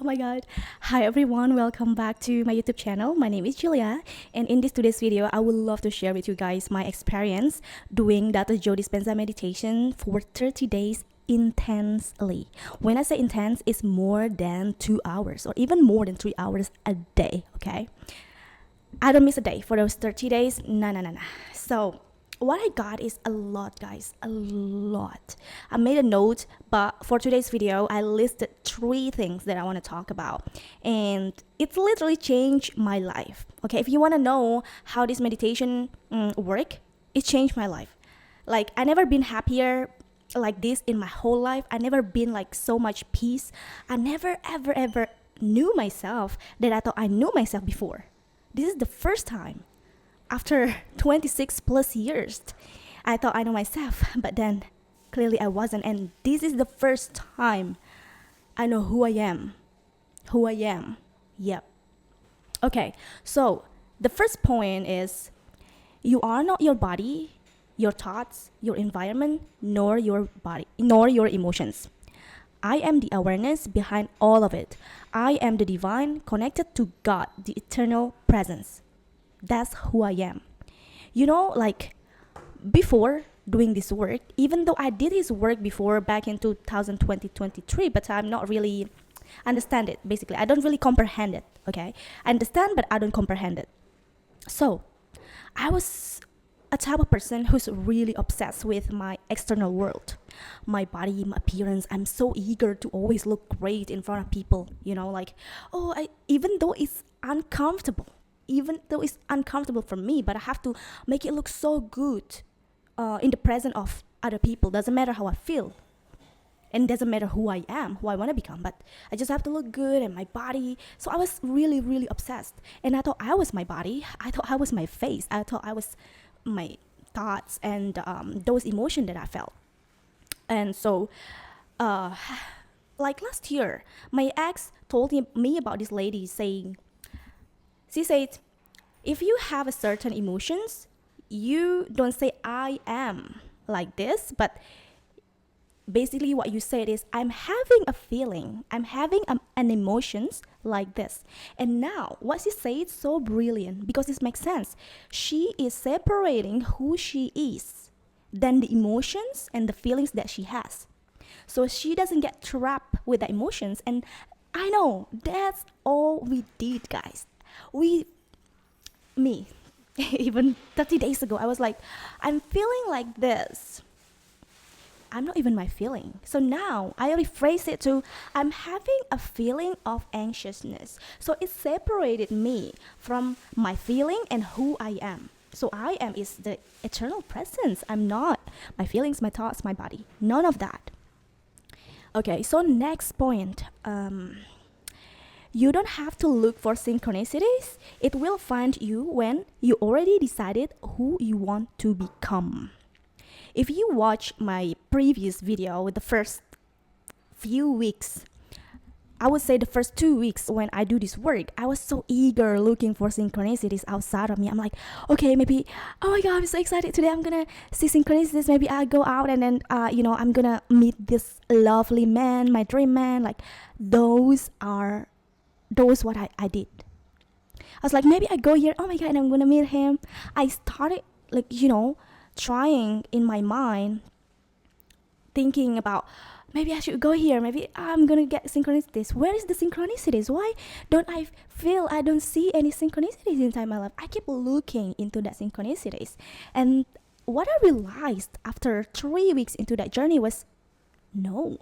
Oh my god. Hi everyone, welcome back to my YouTube channel. My name is Julia, and in this today's video, I would love to share with you guys my experience doing Dr. Joe Dispenza meditation for 30 days intensely. When I say intense, it's more than 2 hours or even more than 3 hours a day, okay? I don't miss a day for those 30 days. No. So what I got is a lot, guys, a lot. I made a note, but for today's video, I listed 3 things that I want to talk about, and it's literally changed my life. Okay, if you want to know how this meditation work, it changed my life. Like, I never been happier like this in my whole life. I never been like so much peace. I never ever knew myself that I thought I knew myself before. This is the first time after 26 plus years. I thought I know myself, but then clearly I wasn't. And this is the first time I know who I am. Who I am. Yep. Okay, so the first point is you are not your body, your thoughts, your environment, nor your body, nor your emotions. I am the awareness behind all of it. I am the divine connected to God, the eternal presence. That's who I am. You know, like before doing this work, even though I did his work before back in 2023, but I'm not really understand it. Basically, I don't really comprehend it. Okay, I understand, but I don't comprehend it. So, I was a type of person who's really obsessed with my external world, my body, my appearance. I'm so eager to always look great in front of people. You know, like, even though it's uncomfortable, for me, but I have to make it look so good in the presence of other people. Doesn't matter how I feel, and doesn't matter who I am, who I want to become, but I just have to look good and my body. So I was really obsessed, and I thought I was my body. I thought I was my face. I thought I was my thoughts and those emotions that I felt. And so, like last year, my ex told me about this lady saying, she said, if you have a certain emotions, you don't say I am like this, but basically what you said is I'm having a feeling, I'm having an emotions like this. And now what she said is so brilliant because it makes sense. She is separating who she is than the emotions and the feelings that she has, so she doesn't get trapped with the emotions. And I know that's all we did, guys. Me even 30 days ago, I was like, I'm feeling like this. I'm not even my feeling. So now I rephrase it to I'm having a feeling of anxiousness. So it separated me from my feeling and who I am. So I am is the eternal presence. I'm not my feelings, my thoughts, my body. None of that. Okay, so next point. You don't have to look for synchronicities. It will find you when you already decided who you want to become. If you watch my previous video with the first few weeks, I would say the first 2 weeks when I do this work, I was so eager looking for synchronicities outside of me. I'm like, okay, maybe, oh my God, I'm so excited. Today I'm going to see synchronicities. Maybe I'll go out and then, I'm going to meet this lovely man, my dream man. Like, those what I did. I was like, maybe I go here, oh my God, and I'm going to meet him. I started, trying in my mind, thinking about maybe I should go here, maybe I'm gonna get synchronicities. Where is the synchronicities? Why don't I don't see any synchronicities inside my life? I keep looking into that synchronicities, and what I realized after 3 weeks into that journey was no.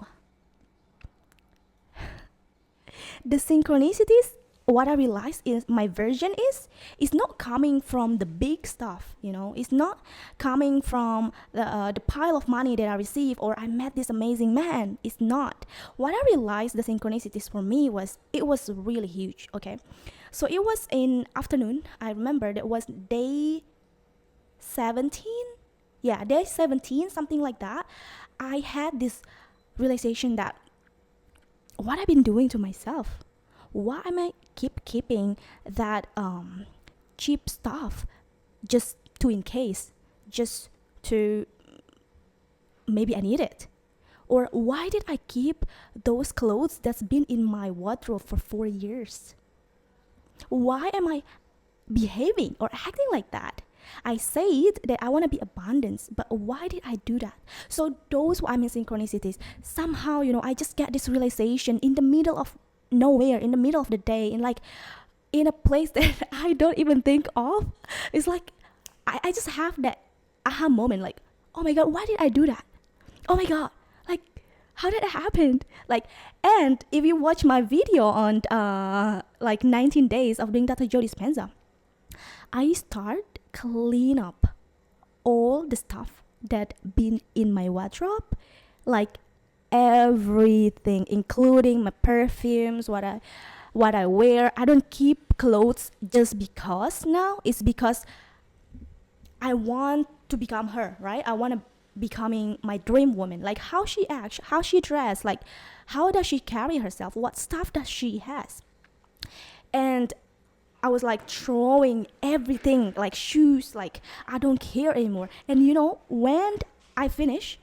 The synchronicities, what I realized is my version is not coming from the big stuff. It's not coming from the pile of money that I received or I met this amazing man. It's not. What I realized the synchronicities for me was it was really huge. Okay, so it was in afternoon. I remember that was day 17. Yeah, day 17, something like that. I had this realization that what I've been doing to myself. Why am I keeping that cheap stuff just to in case, just to maybe I need it? Or why did I keep those clothes that's been in my wardrobe for 4 years? Why am I behaving or acting like that? I said that I want to be abundance, but why did I do that? So those were my synchronicities. Somehow, I just get this realization in the middle of nowhere, in the middle of the day, in a place that I don't even think of. It's like I just have that aha moment, like, oh my god, why did I do that? Oh my god, like, how did it happen? Like, and if you watch my video on 19 days of doing Dr. Joe Dispenza, I start clean up all the stuff that been in my wardrobe, like everything, including my perfumes, what I wear. I don't keep clothes just because now. It's because I want to become her, right? I want to becoming my dream woman. Like how she acts, how she dress, like how does she carry herself, what stuff does she has. And I was like throwing everything, like shoes, like I don't care anymore. And when I finish,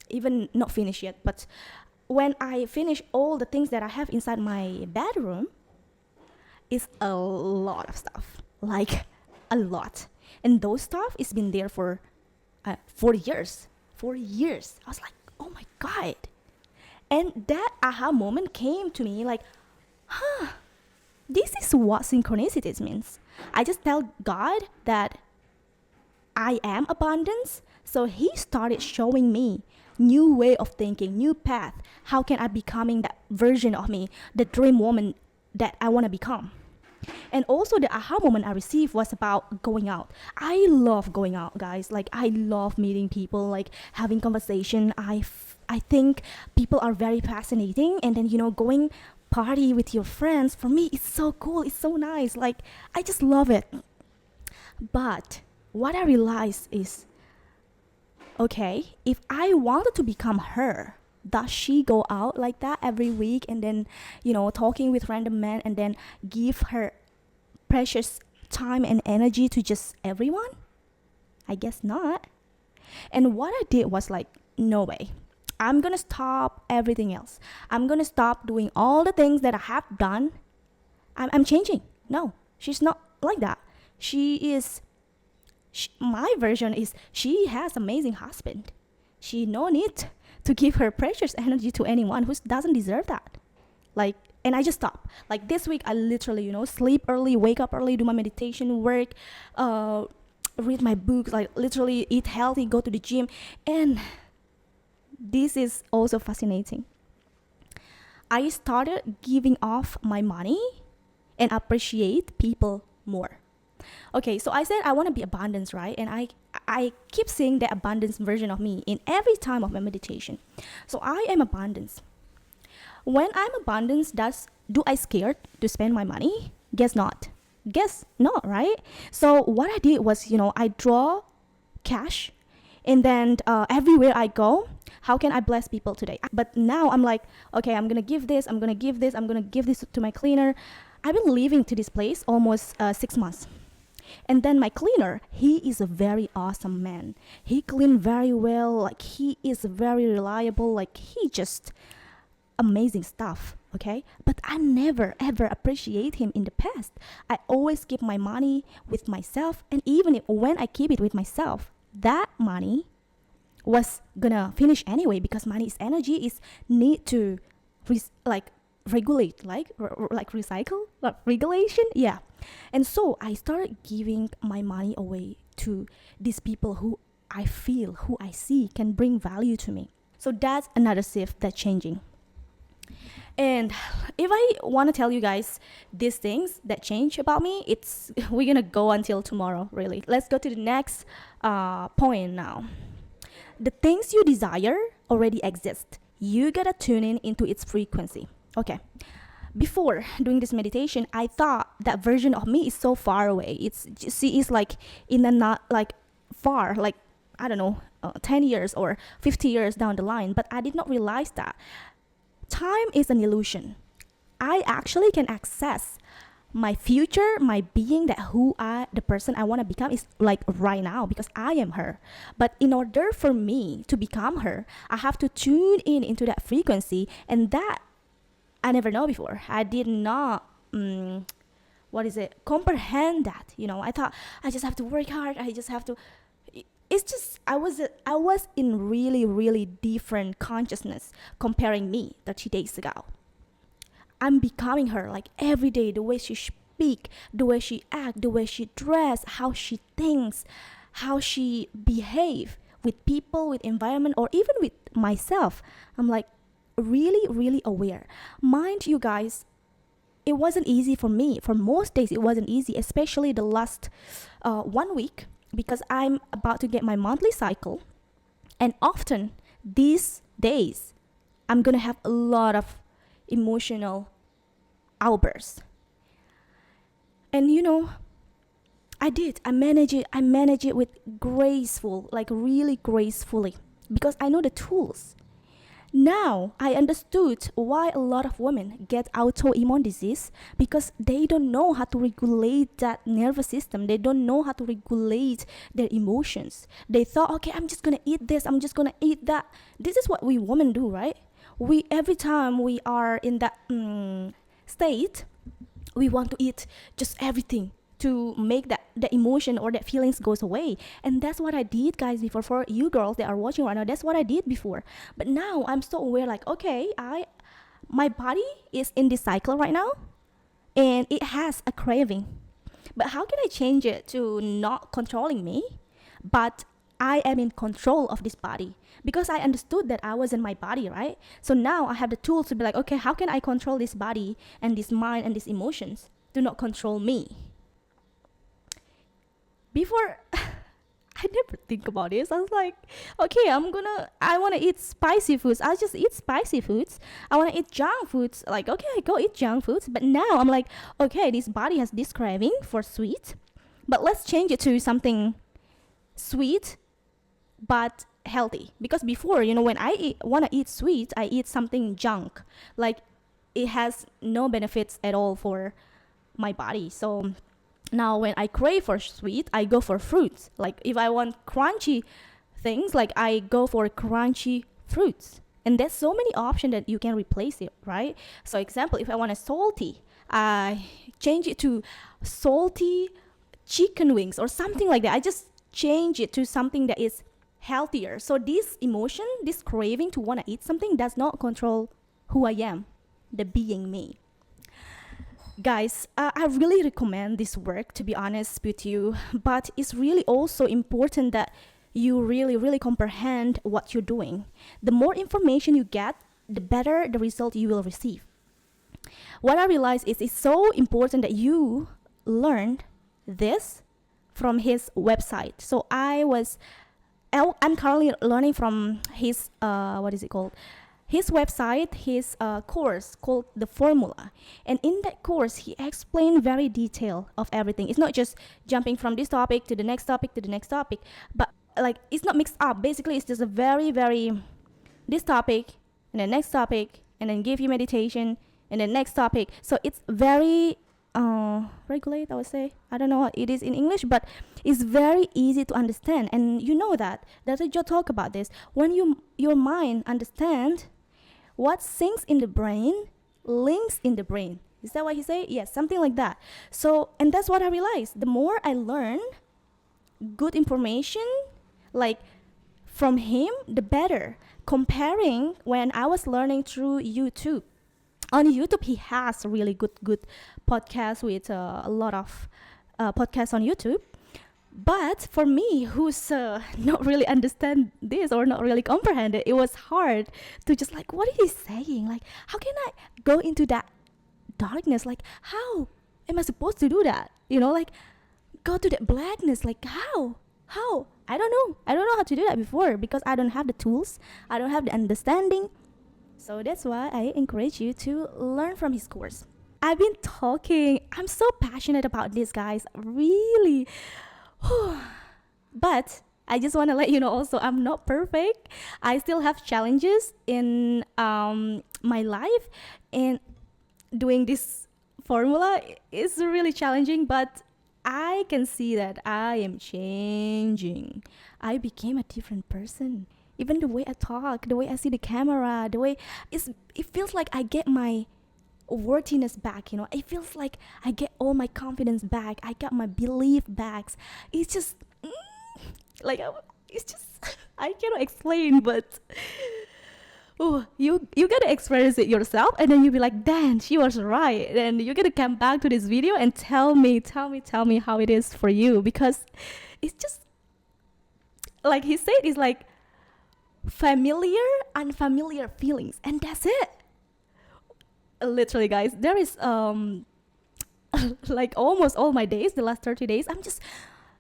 even not finished yet, but when I finish all the things that I have inside my bedroom, it's a lot of stuff, like a lot. And those stuff has been there for 4 years. 4 years. I was like, oh my god. And that aha moment came to me like, this is what synchronicities means. I just tell God that I am abundance. So he started showing me new way of thinking, new path. How can I becoming that version of me, the dream woman that I want to become? And also the aha moment I received was about going out. I love going out, guys. Like I love meeting people, like having conversation. I think people are very fascinating. And then, going party with your friends, for me, it's so cool. It's so nice. Like I just love it. But what I realized is, okay, if I wanted to become her, does she go out like that every week and then, talking with random men and then give her precious time and energy to just everyone? I guess not. And what I did was like, no way. I'm gonna stop everything else. I'm gonna stop doing all the things that I have done. I'm changing. No, she's not like that. My version is she has amazing husband. She no need to give her precious energy to anyone who doesn't deserve that. Like, and I just stop. Like this week, I literally, sleep early, wake up early, do my meditation, work, read my books, like literally eat healthy, go to the gym. And this is also fascinating. I started giving off my money and appreciate people more. Okay, so I said I want to be abundance, right? And I keep seeing the abundance version of me in every time of my meditation. So I am abundance. When I'm abundance, do I scared to spend my money? Guess not. Guess not, right? So what I did was, I draw cash, and then everywhere I go, how can I bless people today? But now I'm like, okay, I'm gonna give this, I'm gonna give this, I'm gonna give this to my cleaner. I've been living to this place almost 6 months. And then my cleaner, he is a very awesome man. He clean very well, like he is very reliable, like he just amazing stuff, okay? But I never ever appreciate him in the past. I always keep my money with myself, and even when I keep it with myself, that money was gonna finish anyway because money is energy, is need to regulate, like recycle, like regulation, yeah. And so I started giving my money away to these people who I feel, who I see can bring value to me. So that's another shift that's changing. And if I want to tell you guys these things that change about me, we're gonna go until tomorrow, really. Let's go to the next point now. The things you desire already exist. You gotta tune into its frequency. Okay. Before doing this meditation, I thought that version of me is so far away. She is like in a not like far, like I don't know, 10 years or 50 years down the line. But I did not realize that time is an illusion. I actually can access my future, my being, that the person I want to become is like right now, because I am her. But in order for me to become her, I have to tune in into that frequency, and that I never know before. I did not comprehend that. I thought I just have to work hard. I just have to. It's just I was in really really different consciousness comparing me 30 days ago. I'm becoming her, like every day, the way she speak, the way she act, the way she dress, how she thinks, how she behave with people, with environment, or even with myself. I'm like really, really aware. Mind you guys, it wasn't easy for me. For most days, it wasn't easy, especially the last 1 week, because I'm about to get my monthly cycle. And often these days, I'm gonna have a lot of emotional outbursts. And I manage it with graceful, like really gracefully, because I know the tools. Now I understood why a lot of women get autoimmune disease, because they don't know how to regulate that nervous system. They don't know how to regulate their emotions. They thought, okay, I'm just gonna eat this, I'm just gonna eat that. This is what we women do, right? We every time we are in that state, we want to eat just everything to make that the emotion or that feelings goes away. And that's what I did, guys, before. For you girls that are watching right now, that's what I did before. But now I'm so aware, like, okay, my body is in this cycle right now, and it has a craving. But how can I change it to not controlling me, but I am in control of this body? Because I understood that I was in my body, right? So now I have the tools to be like, okay, how can I control this body and this mind and these emotions to not control me? Before, I never think about this. I was like, okay, I want to eat spicy foods. I'll just eat spicy foods. I want to eat junk foods. Like, okay, I go eat junk foods. But now I'm like, okay, this body has this craving for sweet, but let's change it to something sweet but healthy. Because before, when I want to eat sweet, I eat something junk. Like, it has no benefits at all for my body. So now when I crave for sweet, I go for fruits. Like, if I want crunchy things, like, I go for crunchy fruits. And there's so many options that you can replace it, right? So example, if I want a salty, I change it to salty chicken wings or something like that. I just change it to something that is healthier. So this emotion, this craving to want to eat something, does not control who I am, the being me. Guys, I really recommend this work, to be honest with you, but it's really also important that you really, really comprehend what you're doing. The more information you get, the better the result you will receive. What I realized is it's so important that you learn this from his website. So I'm currently learning from his, what is it called? His website, his course called The Formula. And in that course, he explained very detail of everything. It's not just jumping from this topic to the next topic to the next topic, but like, it's not mixed up. Basically, it's just a very, very, this topic and the next topic, and then give you meditation and the next topic. So it's very regulate, I would say. I don't know what it is in English, but it's very easy to understand. And you know that. That's what you talk about this. When your mind understand what sinks in the brain, links in the brain. Is that what he say? Yes, something like that. So, and that's what I realized. The more I learn good information, like from him, the better. Comparing when I was learning through YouTube. On YouTube, he has really good podcasts with a lot of podcasts on YouTube. But for me, who's not really understand this or not really comprehend it, it was hard to just like, what is he saying? Like, how can I go into that darkness? Like, how am I supposed to do that? Like, go to that blackness. Like, how? I don't know. I don't know how to do that before, because I don't have the tools. I don't have the understanding. So that's why I encourage you to learn from his course. I've been talking. I'm so passionate about this, guys. Really. But I just want to let you know also, I'm not perfect. I still have challenges in my life, and doing this formula is really challenging, but I can see that I am changing. I became a different person. Even the way I talk, the way I see the camera, the way it feels like I get my worthiness back, you know. It feels like I get all my confidence back. I got my belief back. It's just like it's just I cannot explain, but oh, you gotta experience it yourself, and then you'll be like, "Damn, she was right." And you're gonna come back to this video and tell me how it is for you, because it's just like he said, it's like familiar, unfamiliar feelings, and that's it. Literally, guys, there is like almost all my days, the last 30 days, I'm just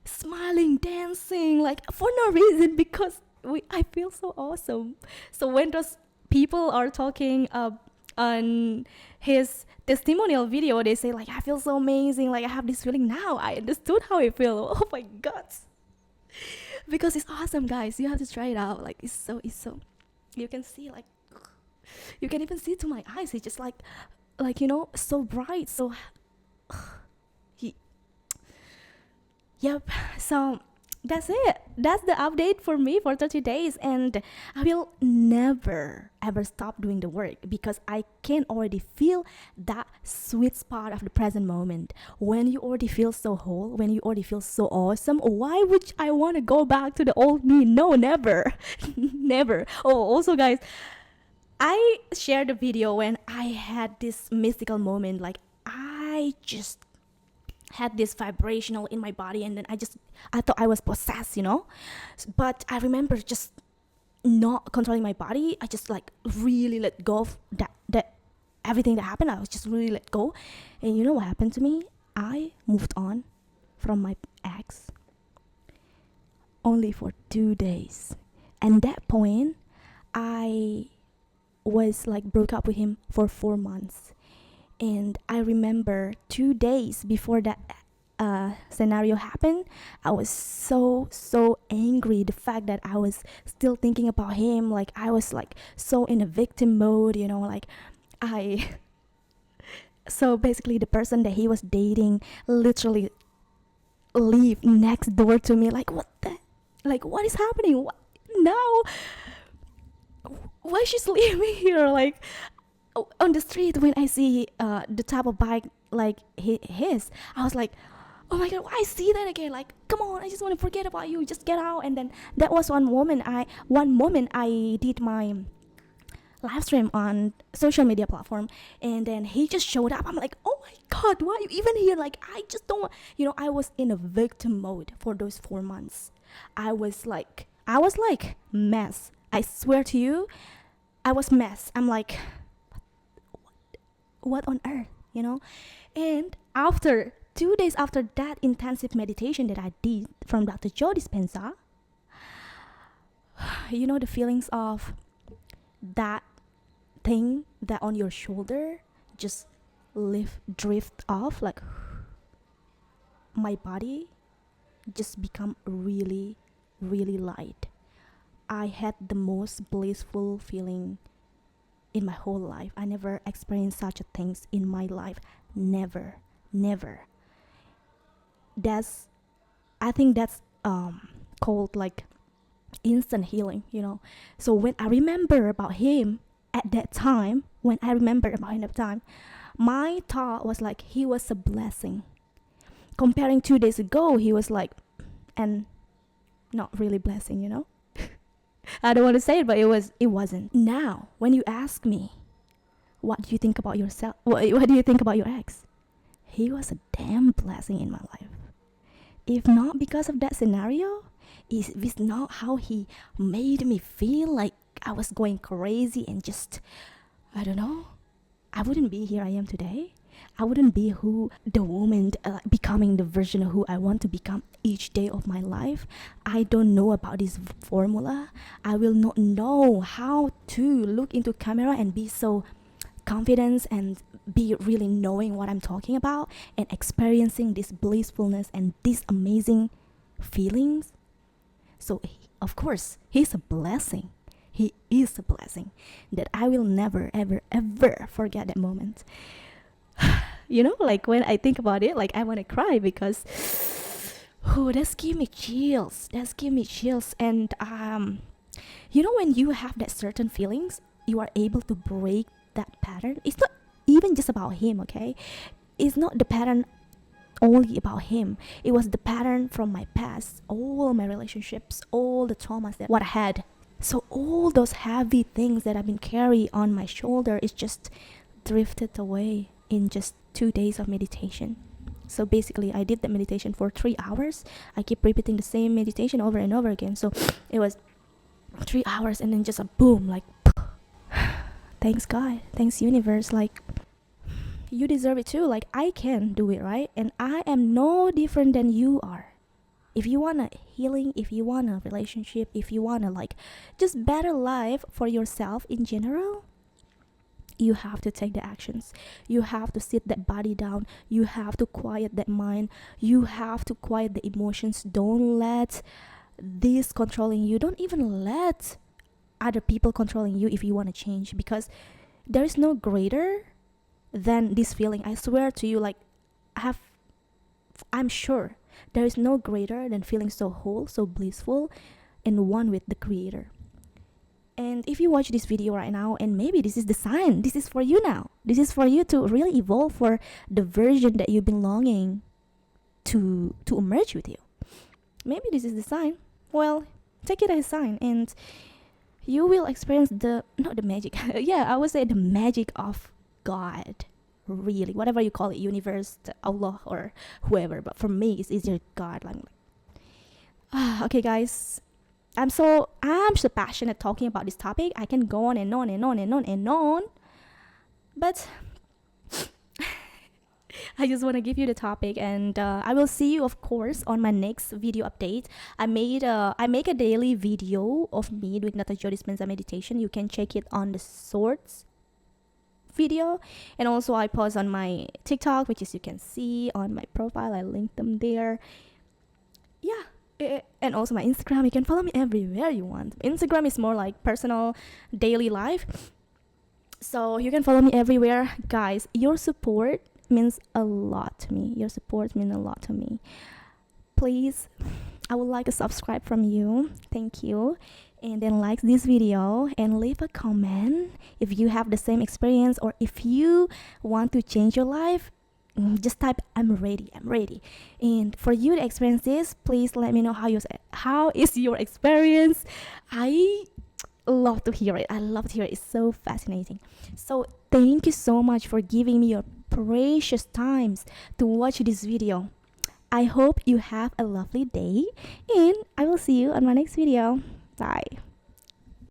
smiling, dancing, like for no reason, because I feel so awesome. So when those people are talking on his testimonial video, they say like, I feel so amazing, like I have this feeling now. I understood how I feel. Oh my god. Because it's awesome, guys. You have to try it out. Like it's so you can see, like you can even see to my eyes. It's just like you know, so bright, so yep. So that's it. That's the update for me for 30 days, and I will never ever stop doing the work, because I can already feel that sweet spot of the present moment. When you already feel so whole, when you already feel so awesome, why would I want to go back to the old me? No, never. Never. Oh, also, guys, I shared a video when I had this mystical moment, like I just had this vibrational in my body, and then I thought I was possessed, you know. But I remember just not controlling my body. I just like really let go of that everything that happened. I was just really let go, and you know what happened to me? I moved on from my ex only for 2 days, and that point I was like broke up with him for 4 months. And I remember 2 days before that scenario happened, I was so angry. The fact that I was still thinking about him, like I was like so in a victim mode, you know, like so basically the person that he was dating literally lived next door to me. Like what is happening? What now? Why she's leaving here? Like on the street, when I see the type of bike like his, I was like, oh my god, why I see that again? Like, come on, I just want to forget about you, just get out. And then that was one moment I did my live stream on social media platform, and then he just showed up. I'm like, oh my god, why are you even here? Like, I just don't want, you know, I was in a victim mode for those 4 months. I was like mess. I swear to you, I was mess. I'm like, what on earth, you know? And after 2 days after that intensive meditation that I did from Dr. Joe Dispenza, you know, the feelings of that thing that on your shoulder just drift off, like my body just become really light. I had the most blissful feeling in my whole life. I never experienced such a things in my life. Never. I think that's called like instant healing, you know. So when I remember about him at that time, my thought was like he was a blessing. Comparing 2 days ago, he was like, and not really blessing, you know. I don't want to say it, but it wasn't. Now, when you ask me, what do you think about yourself? What do you think about your ex? He was a damn blessing in my life. If not because of that scenario, if it's not how he made me feel like I was going crazy and just, I don't know, I wouldn't be here I am today. I wouldn't be the woman, becoming the version of who I want to become each day of my life. I don't know about this formula. I will not know how to look into camera and be so confident and be really knowing what I'm talking about and experiencing this blissfulness and these amazing feelings. So, of course, he's a blessing. He is a blessing that I will never, ever, ever forget that moment. You know, like when I think about it, like I want to cry because oh, that's give me chills. That's give me chills. And you know, when you have that certain feelings, you are able to break that pattern. It's not even just about him, okay? It's not the pattern only about him. It was the pattern from my past, all my relationships, all the traumas that what I had. So all those heavy things that I've been carrying on my shoulder is just drifted away in just 2 days of meditation. So basically I did that meditation for 3 hours. I keep repeating the same meditation over and over again. So it was 3 hours and then just a boom, like thanks God, thanks universe, like you deserve it too. Like I can do it, right? And I am no different than you are. If you want a healing, if you want a relationship, if you want to like just better life for yourself in general, you have to take the actions. You have to sit that body down. You have to quiet that mind. You have to quiet the emotions. Don't let this controlling you. Don't even let other people controlling you if you want to change, because there is no greater than this feeling. I swear to you, like I'm sure there is no greater than feeling so whole, so blissful, and one with the creator. And if you watch this video right now, and maybe this is the sign, this is for you now. This is for you to really evolve for the version that you've been longing to emerge with you. Maybe this is the sign. Well, take it as a sign, and you will experience not the magic. Yeah, I would say the magic of God. Really, whatever you call it, universe, Allah, or whoever. But for me, it's easier God. Like, okay, guys. I'm so passionate talking about this topic. I can go on and on and on and on and on. But I just want to give you the topic, and I will see you, of course, on my next video update. I make a daily video of me doing Dr. Joe Dispenza meditation. You can check it on the Swords video, and also I post on my TikTok, which is you can see on my profile. I link them there. Yeah. And also my Instagram. You can follow me everywhere you want. Instagram is more like personal daily life, so you can follow me everywhere. Guys, your support means a lot to me. Your support means a lot to me. Please, I would like a subscribe from you. Thank you. And then like this video and leave a comment if you have the same experience, or if you want to change your life. Just type I'm ready. And for you to experience this, please let me know how is your experience. I love to hear it. It's so fascinating. So thank you so much for giving me your precious times to watch this video. I hope you have a lovely day, and I will see you on my next video. Bye.